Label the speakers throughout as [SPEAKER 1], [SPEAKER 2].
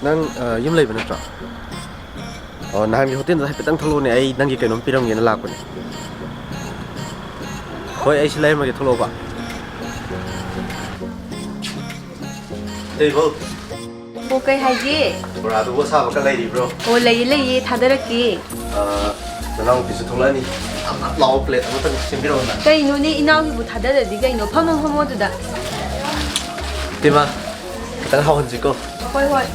[SPEAKER 1] ꯅꯪ ꯌꯨꯝ ꯂꯩꯕ ꯅꯠꯇ꯭ꯔꯣ? ꯑꯣ ꯅꯍꯥꯟꯒꯤ ꯍꯣꯇꯦꯜꯗ ꯍꯥꯏꯐꯦꯠꯇꯪ ꯊꯣꯛꯂꯛꯑꯣꯅꯦ ꯑꯩ ꯅꯪꯒꯤ ꯀꯩꯅꯣꯝ ꯄꯤꯔꯝꯒꯦꯅ ꯂꯥꯛꯄꯅꯦ. ꯍꯣꯏ ꯑꯩ ꯁꯤ ꯂꯩꯔꯝꯃꯒꯦ ꯊꯣꯛꯂꯛꯑꯣꯕ. ꯇꯦꯕꯜ.
[SPEAKER 2] ꯑꯣ ꯀꯩ ꯍꯥꯏꯒꯦ?
[SPEAKER 1] ꯕꯣꯔꯥꯗꯨꯕꯨ ꯑꯁꯥꯕꯒ ꯂꯩꯔꯤꯕ꯭ꯔꯣ?
[SPEAKER 2] ꯑꯣ ꯂꯩꯌꯦ ꯂꯩꯌꯦ ꯊꯥꯗꯔꯛꯀꯦ.
[SPEAKER 1] ꯅꯅꯥꯎꯄꯤꯁꯨ ꯊꯣꯛꯂꯛꯑꯅꯤ. ꯂꯥꯎ ꯄ꯭ꯂꯦꯠ ꯑꯃꯇꯪ ꯁꯦꯝꯕꯤꯔꯛꯑꯣꯅ.
[SPEAKER 2] ꯀꯩꯅꯣꯅꯦ ꯏꯅꯥꯎꯒꯤꯕꯨ ꯊꯥꯗꯔꯗꯤ ꯀꯩꯅꯣ ꯐꯝꯃꯣ ꯐꯝꯃꯣ ꯑꯗꯨꯗ.
[SPEAKER 1] ꯇꯤꯃꯥ ꯈꯤꯇꯪ ꯍꯥꯎꯍꯟꯁꯤꯀꯣ.
[SPEAKER 2] ꯍꯣꯏ ꯍꯣꯏ.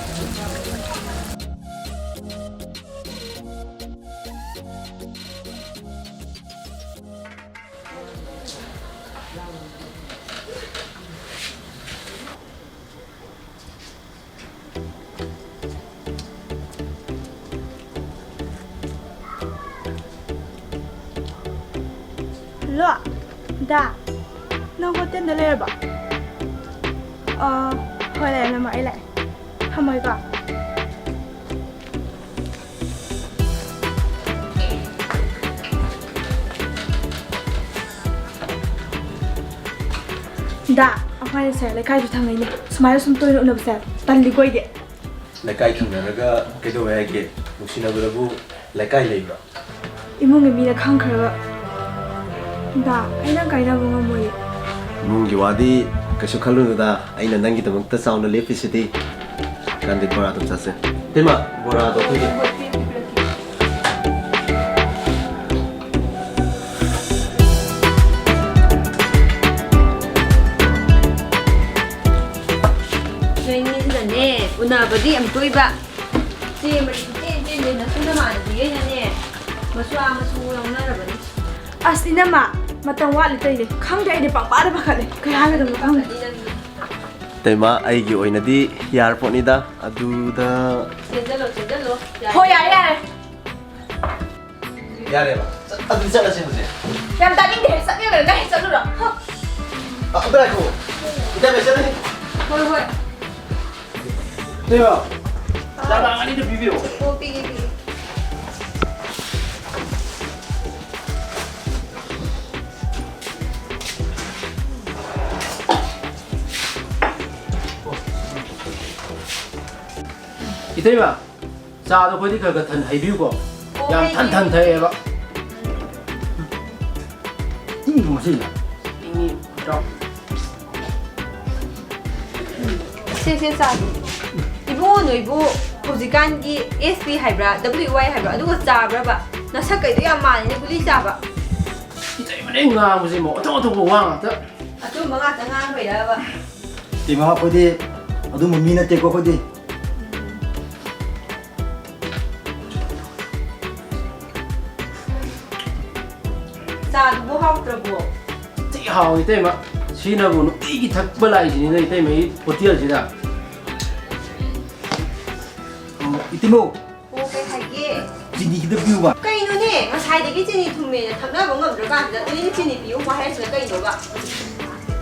[SPEAKER 3] Hello, da. Nang hotel da lere ba? Hoi lai na mai lai. Hamoi ka. Da, akwai sai lai kai ju thangai ni. Sumai sum toi no ba sai. Tan li koi de.
[SPEAKER 1] Laikai thunaraga kaido yage nusinabarabu laikai leibra.
[SPEAKER 3] Imung mi na khang khara. Da, aina kai na bunga moi.
[SPEAKER 1] Mungi wadi kasu khalunada aina nangi tamakta sauna lephisidi kandi bora dum chase. Tima bora do khoi.
[SPEAKER 2] Unabadi am toiba che mari che na suna ma di na ne masu yang na rabani
[SPEAKER 3] As ina ma matang wa li tai le khang dai de pang pa da ba khale kai ha ga dum khang
[SPEAKER 1] Tema aigi oinadi airport nida aduda
[SPEAKER 2] chejalo
[SPEAKER 3] ho ya
[SPEAKER 1] yare ba adu chala se mujhe
[SPEAKER 3] yam ta ning de sa ne ga dai chalu ra ha
[SPEAKER 1] abra ko ida me chale
[SPEAKER 2] hoi hoi
[SPEAKER 1] Tema jala ani de bibio
[SPEAKER 2] o pigi
[SPEAKER 4] Itaiba, saado koi di kaga than haibiu ko. Yam than thai ba. Ini masih lah. Ini dok.
[SPEAKER 2] se sa ibu no ibu hojikan gi SP haibra WY haibra adu ko chabra ba na sakai du ya mani ne buli chaba
[SPEAKER 4] Itaiba ne nga masih mo to ko wang ta.
[SPEAKER 2] atu manga ta ngang bai da ba
[SPEAKER 5] Tima ko di adu mummi na te ko di
[SPEAKER 2] sa du hau trabo
[SPEAKER 4] Ti hao itaiba. Sina bu no igi thak balai ji ni itai mai hotel ji da.
[SPEAKER 5] itimo
[SPEAKER 2] o kai haige
[SPEAKER 5] jini ki da biu ba
[SPEAKER 2] Kaino ne ngasai dagi chini thume thakna ba ngam dra kan da ni chini piu ma hai sa kaino ba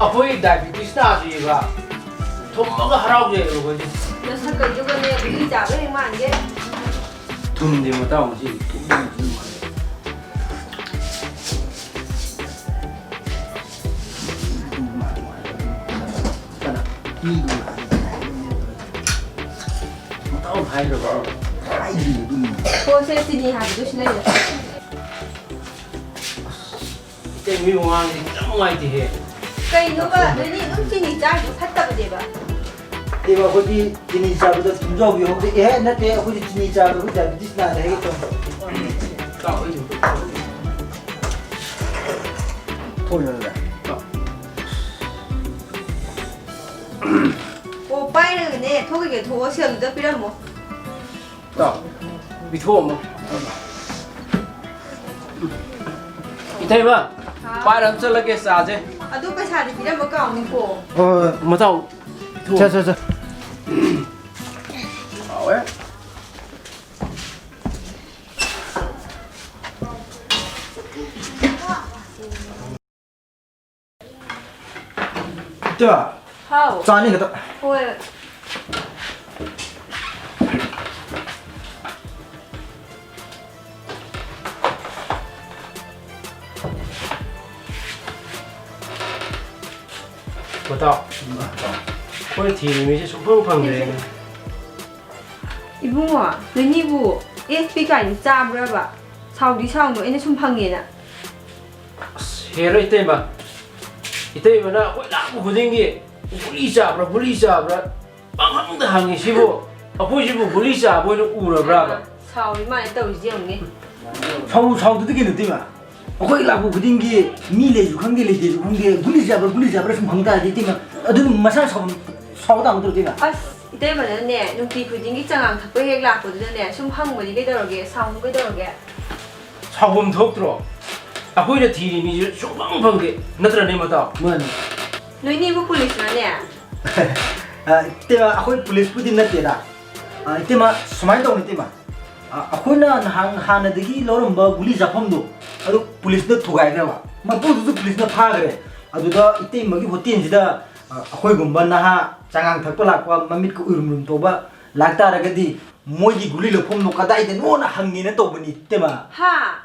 [SPEAKER 4] Apoi diabetes na ji ba. Thom ma harau je ko ji.
[SPEAKER 2] na sa kai ju ne buli chaba he man ge
[SPEAKER 4] Thum de ma taw ji. Tahu hai rồi.
[SPEAKER 5] ai di dum
[SPEAKER 2] ko se chini ha du shi lai da
[SPEAKER 4] Cái mi hoang thì chẳng ngoài thì hết.
[SPEAKER 2] Kaino ba ni dum chini cha du phatta ba de ba
[SPEAKER 5] Tima ko di jini sa bu da tum jo bi ho di na te ko di jini sa bu da dis na da he to
[SPEAKER 4] Cậu ấy.
[SPEAKER 5] thôi rồi
[SPEAKER 2] o pai ne thogi ge tho siam da piram mo
[SPEAKER 4] Cậu. Bị thua mà. 이태리 봐. 바람 쏠라게 싸제.
[SPEAKER 2] adu paisa di piram ba ka ni ko
[SPEAKER 4] 뭐 타오.
[SPEAKER 5] 자자자
[SPEAKER 4] 왜?
[SPEAKER 5] 자
[SPEAKER 2] hao
[SPEAKER 5] 자니 가다
[SPEAKER 2] hoi
[SPEAKER 4] 뭐 타. 퀄리티 이미지 super 팡네.
[SPEAKER 2] 이봉아, 너니부 ASP 가니 짜브라봐. 사우디 사우노 애네 좀 방해나.
[SPEAKER 4] 헤로 이때마 이때마나 꼴라고 고생기 물리 잡으라 물리 잡으라 빵항도 항이 시부 아포 시부 물리 잡으로 우러브라바
[SPEAKER 2] 사우디 만에 떠오지 형네.
[SPEAKER 5] 사우도 되게 늦지마. 어거이 라고 그din기 미래주 관계 레지주 관계 굴리 잡으라 좀 방다지 되면 어든 마사 사우도 안 들어지나.
[SPEAKER 2] 아, 이때마는네 눈티 부딩기 장앙 탁부 핵 라고도네 좀 항문이 그대로게 사우노 그대로게.
[SPEAKER 4] 사범 덕들어 아포이의 디리미 쇼방방게 나더라 네마다
[SPEAKER 5] 뭐는
[SPEAKER 2] 너니부 폴리스나네.
[SPEAKER 5] 때마 아코이 police putin na tera 때마 sumai daw ni tema akoina hanadagi loramba guli japamdo adu police na thugai na ba mapudu police na phagre aduda ite magi hotin jida akoi gumba na ha changang thakpa lakwa mamit ko urum to ba lakta ragadi moigi guli lopom no kadai de no na hangi na to bani tema
[SPEAKER 2] 하.